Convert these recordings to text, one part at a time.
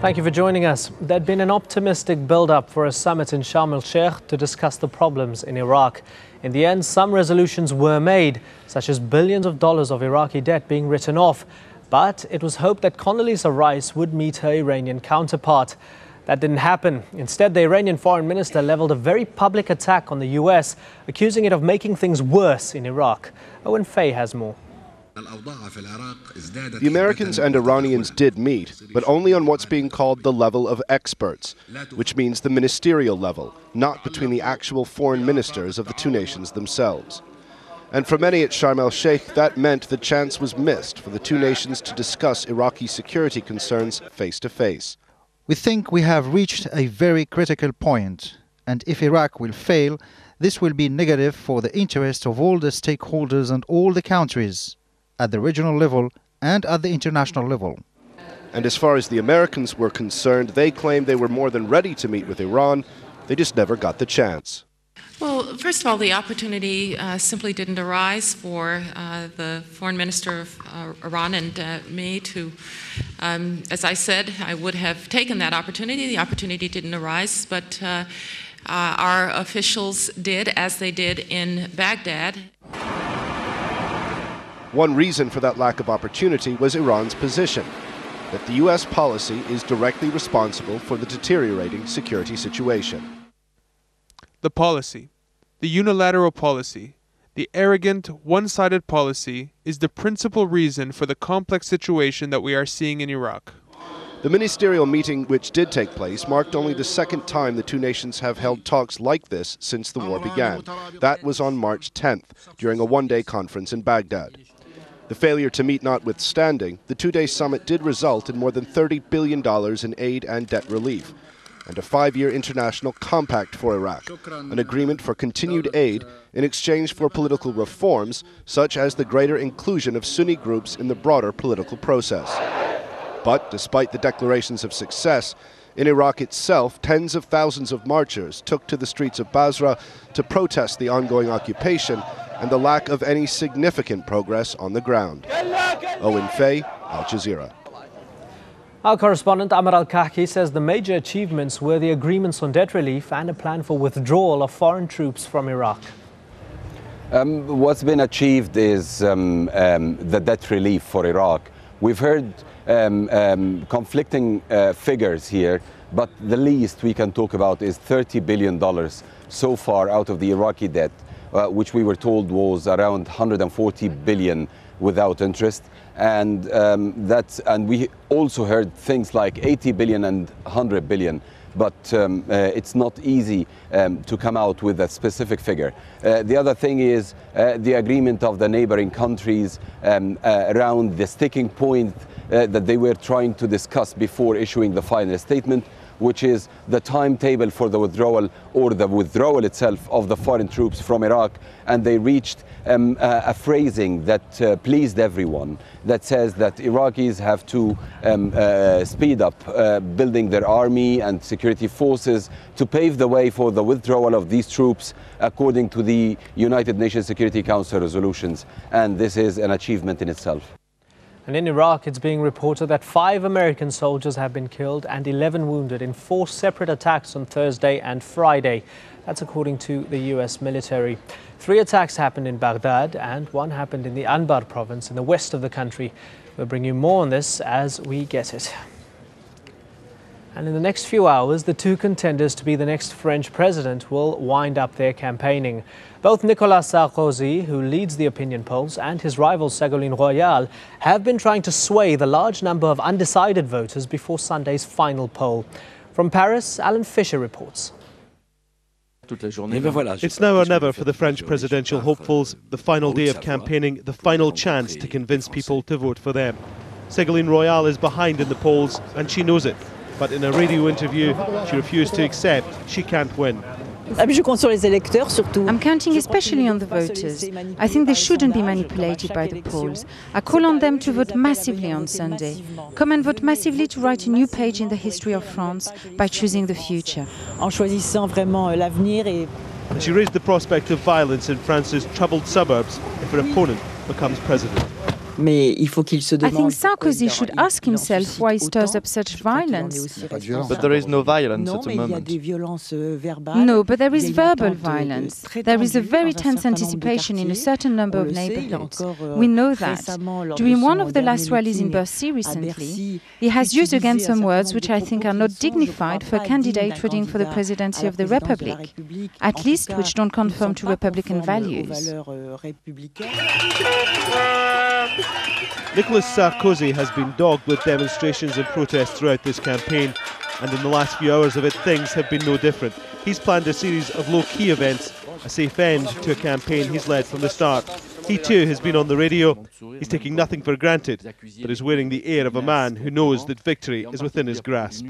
Thank you for joining us. There'd been an optimistic build-up for a summit in Sharm el-Sheikh to discuss the problems in Iraq. In the end, some resolutions were made, such as billions of dollars of Iraqi debt being written off. But it was hoped that Condoleezza Rice would meet her Iranian counterpart. That didn't happen. Instead, the Iranian foreign minister leveled a very public attack on the US, accusing it of making things worse in Iraq. Owen Fay has more. The Americans and Iranians did meet, but only on what's being called the level of experts, which means the ministerial level, not between the actual foreign ministers of the two nations themselves. And for many at Sharm el-Sheikh, that meant the chance was missed for the two nations to discuss Iraqi security concerns face to face. We think we have reached a very critical point, and if Iraq will fail, this will be negative for the interest of all the stakeholders and all the countries, at the regional level and at the international level. And as far as the Americans were concerned, they claimed they were more than ready to meet with Iran. They just never got the chance. Well, first of all, the opportunity simply didn't arise for the foreign minister of Iran and me to, as I said, I would have taken that opportunity. The opportunity didn't arise, but our officials did as they did in Baghdad. One reason for that lack of opportunity was Iran's position, that the U.S. policy is directly responsible for the deteriorating security situation. The policy, the unilateral policy, the arrogant, one-sided policy is the principal reason for the complex situation that we are seeing in Iraq. The ministerial meeting which did take place marked only the second time the two nations have held talks like this since the war began. That was on March 10th, during a one-day conference in Baghdad. The failure to meet notwithstanding, the two-day summit did result in more than $30 billion in aid and debt relief, and a 5-year international compact for Iraq, an agreement for continued aid in exchange for political reforms, such as the greater inclusion of Sunni groups in the broader political process. But despite the declarations of success, in Iraq itself, tens of thousands of marchers took to the streets of Basra to protest the ongoing occupation and the lack of any significant progress on the ground. Owen Fay, Al Jazeera. Our correspondent Amr Al-Kahki says the major achievements were the agreements on debt relief and a plan for withdrawal of foreign troops from Iraq. What's been achieved is the debt relief for Iraq. We've heard conflicting figures here, but the least we can talk about is $30 billion so far out of the Iraqi debt, which we were told was around 140 billion without interest. And we also heard things like 80 billion and 100 billion. But it's not easy to come out with a specific figure. The other thing is the agreement of the neighboring countries around the sticking point that they were trying to discuss before issuing the final statement, which is the timetable for the withdrawal or the withdrawal itself of the foreign troops from Iraq. And they reached a phrasing that pleased everyone, that says that Iraqis have to speed up building their army and security forces to pave the way for the withdrawal of these troops according to the United Nations Security Council resolutions. And this is an achievement in itself. And in Iraq, it's being reported that 5 American soldiers have been killed and 11 wounded in 4 separate attacks on Thursday and Friday. That's according to the US military. 3 attacks happened in Baghdad and 1 happened in the Anbar province in the west of the country. We'll bring you more on this as we get it. And in the next few hours, the 2 contenders to be the next French president will wind up their campaigning. Both Nicolas Sarkozy, who leads the opinion polls, and his rival Ségolène Royal have been trying to sway the large number of undecided voters before Sunday's final poll. From Paris, Alan Fisher reports. It's now or never for the French presidential hopefuls, the final day of campaigning, the final chance to convince people to vote for them. Ségolène Royal is behind in the polls, and she knows it. But in a radio interview, she refused to accept she can't win. I'm counting especially on the voters. I think they shouldn't be manipulated by the polls. I call on them to vote massively on Sunday. Come and vote massively to write a new page in the history of France by choosing the future. And she raised the prospect of violence in France's troubled suburbs if her opponent becomes president. I think Sarkozy should ask himself why he stirs up such violence. But there is no violence at the moment. No, but there is verbal violence. There is a very tense anticipation in a certain number of neighborhoods. We know that. During one of the last rallies in Bercy recently, he has used again some words which I think are not dignified for a candidate running for the presidency of the Republic, at least which don't conform to Republican values. Nicolas Sarkozy has been dogged with demonstrations and protests throughout this campaign, and in the last few hours of it, things have been no different. He's planned a series of low-key events, a safe end to a campaign he's led from the start. He too has been on the radio. He's taking nothing for granted, but is wearing the air of a man who knows that victory is within his grasp.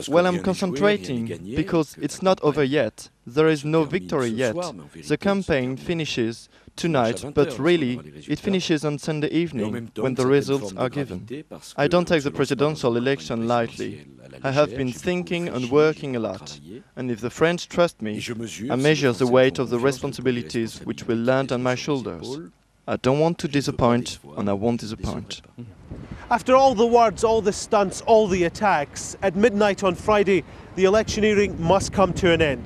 Well, I'm concentrating because it's not over yet. There is no victory yet. The campaign finishes tonight, but really it finishes on Sunday evening when the results are given. I don't take the presidential election lightly. I have been thinking and working a lot, and if the French trust me, I measure the weight of the responsibilities which will land on my shoulders. I don't want to disappoint, and I won't disappoint. After all the words, all the stunts, all the attacks, at midnight on Friday, the electioneering must come to an end.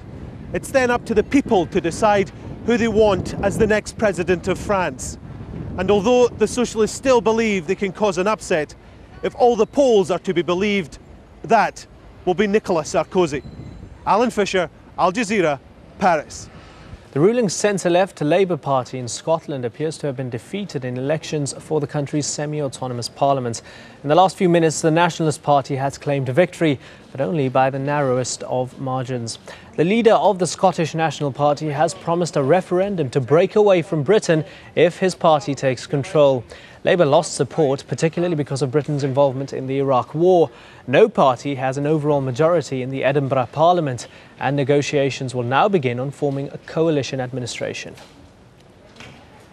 It's then up to the people to decide who they want as the next president of France. And although the socialists still believe they can cause an upset, if all the polls are to be believed, that will be Nicolas Sarkozy. Alan Fisher, Al Jazeera, Paris. The ruling centre-left Labour Party in Scotland appears to have been defeated in elections for the country's semi-autonomous parliament. In the last few minutes, the Nationalist Party has claimed victory, but only by the narrowest of margins. The leader of the Scottish National Party has promised a referendum to break away from Britain if his party takes control. Labour lost support, particularly because of Britain's involvement in the Iraq War. No party has an overall majority in the Edinburgh Parliament, and negotiations will now begin on forming a coalition administration.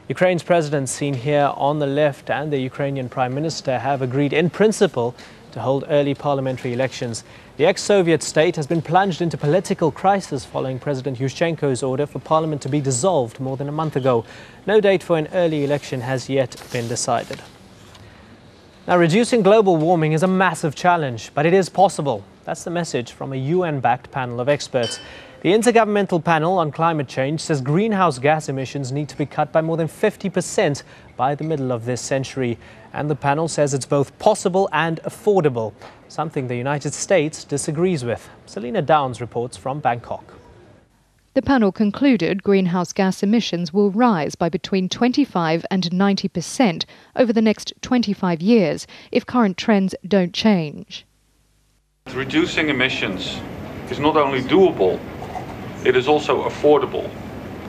Ukraine's president, seen here on the left, and the Ukrainian Prime Minister have agreed in principle to hold early parliamentary elections. The ex-Soviet state has been plunged into political crisis following President Yushchenko's order for parliament to be dissolved more than a month ago. No date for an early election has yet been decided. Now, reducing global warming is a massive challenge, but it is possible. That's the message from a UN-backed panel of experts. The Intergovernmental Panel on Climate Change says greenhouse gas emissions need to be cut by more than 50% by the middle of this century. And the panel says it's both possible and affordable, something the United States disagrees with. Selena Downs reports from Bangkok. The panel concluded greenhouse gas emissions will rise by between 25% and 90% over the next 25 years if current trends don't change. Reducing emissions is not only doable, it is also affordable,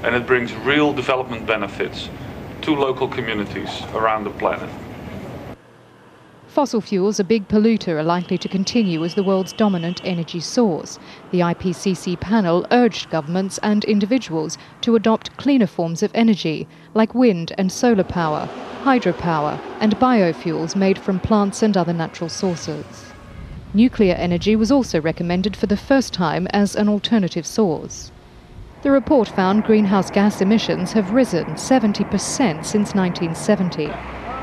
and it brings real development benefits to local communities around the planet. Fossil fuels, a big polluter, are likely to continue as the world's dominant energy source. The IPCC panel urged governments and individuals to adopt cleaner forms of energy, like wind and solar power, hydropower, and biofuels made from plants and other natural sources. Nuclear energy was also recommended for the first time as an alternative source. The report found greenhouse gas emissions have risen 70% since 1970.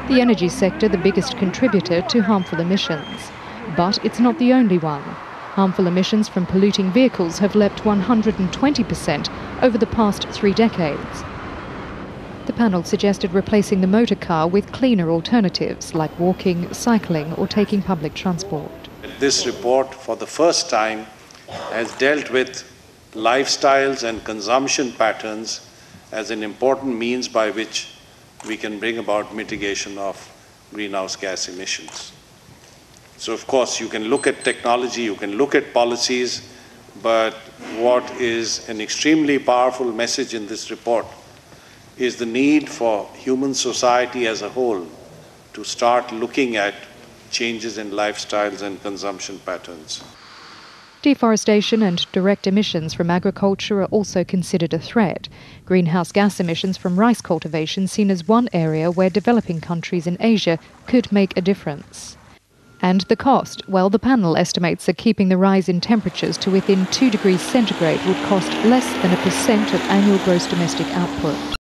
The energy sector the biggest contributor to harmful emissions. But it's not the only one. Harmful emissions from polluting vehicles have leapt 120% over the past 3 decades. The panel suggested replacing the motor car with cleaner alternatives like walking, cycling or taking public transport. This report, for the first time, has dealt with lifestyles and consumption patterns as an important means by which we can bring about mitigation of greenhouse gas emissions. So, of course, you can look at technology, you can look at policies, but what is an extremely powerful message in this report is the need for human society as a whole to start looking at changes in lifestyles and consumption patterns. Deforestation and direct emissions from agriculture are also considered a threat. Greenhouse gas emissions from rice cultivation seen as one area where developing countries in Asia could make a difference. And the cost? Well, the panel estimates that keeping the rise in temperatures to within 2 degrees centigrade would cost less than 1% of annual gross domestic output.